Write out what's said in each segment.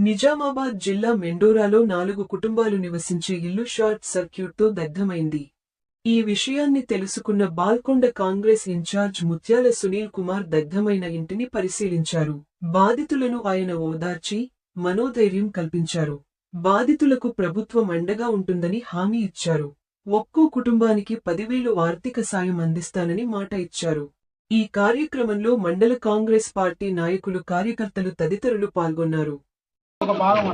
నిజామాబాద్ జిల్లా మెండోరాలో 4 కుటుంబాలు నివసించే ఇల్లు షార్ట్ సర్క్యూట్తో దగ్ధమైంది. ఈ విషయాన్ని తెలుసుకున్న బాల్కొండ కాంగ్రెస్ ఇన్ఛార్జ్ ముత్యాల సునీల్ కుమార్ దగ్ధమైన ఇంటిని పరిశీలించారు. బాధితులను ఆయన ఓదార్చి, మనోధైర్యం కల్పించారు. బాధితులకు ప్రభుత్వం అండగా ఉంటుందని హామీ ఇచ్చారు. ఒక్కో కుటుంబానికి 10,000 ఆర్థిక సాయం అందిస్తానని మాట ఇచ్చారు. ఈ కార్యక్రమంలో మండల కాంగ్రెస్ పార్టీ నాయకులు, కార్యకర్తలు తదితరులు పాల్గొన్నారు. ఒక భాగము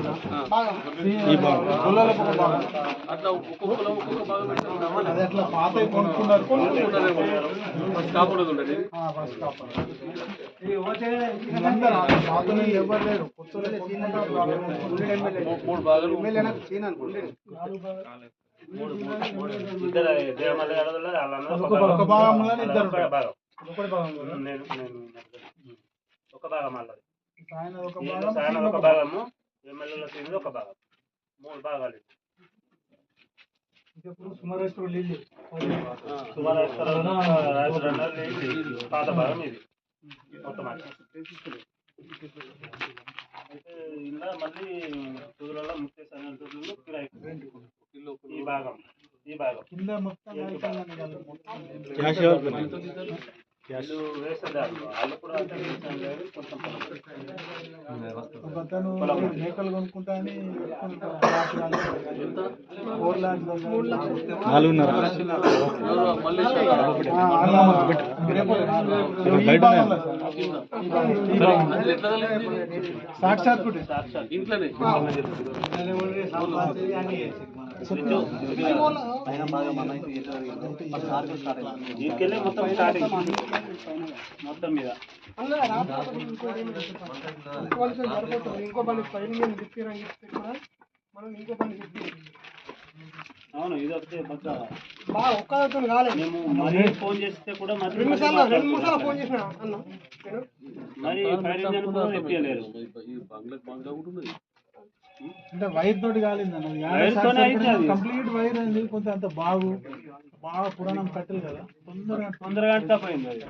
ఎమ్మెల్యేల సీనియర్ ఒక భాగం 3 భాగాలు. పాత భాగం ఇది మొత్తం. అయితే ఇలా మళ్ళీ తుదులలో ముఖ్య సంఘటనలు కిరాయి ఈ భాగం కింద మొత్తం వాళ్ళు కూడా మేకలు కొనుక్కుంటా అని 4,00,000 సాక్షాత్ ఇంట్లోనే మొత్తం స్టార్టింగ్ మొత్తం మీద అవును. ఇది వస్తే ఒక్క మేము మరీ ఫోన్ చేస్తే కూడా మరి ఎప్పలేరు. అంటే వైర్ తోటి కాలేదు, కంప్లీట్ వైర్ అనేది కొంచెం అంత బాగా పురాణం కట్టలు కదా, తొందరగా పోయింది అది.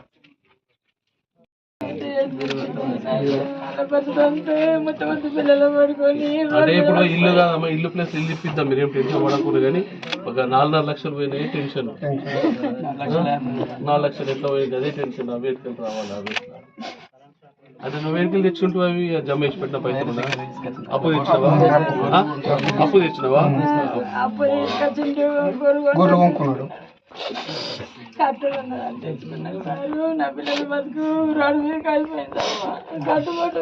అదే ఇప్పుడు ఇల్లు కాదమ్మా, ఇల్లు ప్లస్ ఇల్లు ఇప్పిద్దాం, మీరేం టెన్షన్ పడకూడదు. కానీ ఒక 4.5 లక్షలు పోయినాయి టెన్షన్. 4 లక్షలు ఎట్లా పోయింది అదే టెన్షన్. అవేట్కెళ్ళి రావాలి, అంటే నువ్వు వెనుకలు తెచ్చుకుంటూ అవి జమ వేసి పెట్టిన పైసలు అప్పు తెచ్చినావా? గొర్రె కొనుక్కున్నాడు. నా పిల్లల బతుకు రోడ్డు మీద కలిపోయిందమ్మా. కట్టుబట్టు